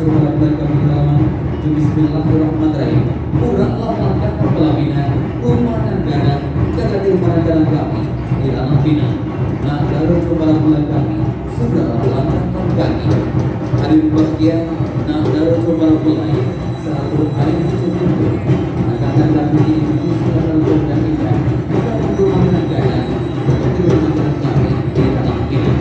coba mulai kami halaman. Bismillahirrahmanirrahim. Uratlah langkah pelaminan rumah dan gadang kekati kanan kami di alam bina. Nah, baru coba mulai kami sudahlah langkahkan kami. Hadir bahagia. Nah, baru coba mulai satu hari cukup. Akan kami ini sudah terlalu dan kita rumah dan gadang kekati kanan kami di alam bina.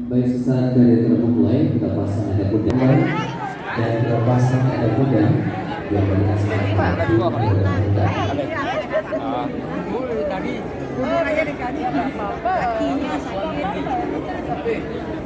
Baik, sesaat dari memulai kita pasang ada kuda dan kita pasang ada kuda yang berdasarkan tadi kakinya sakit.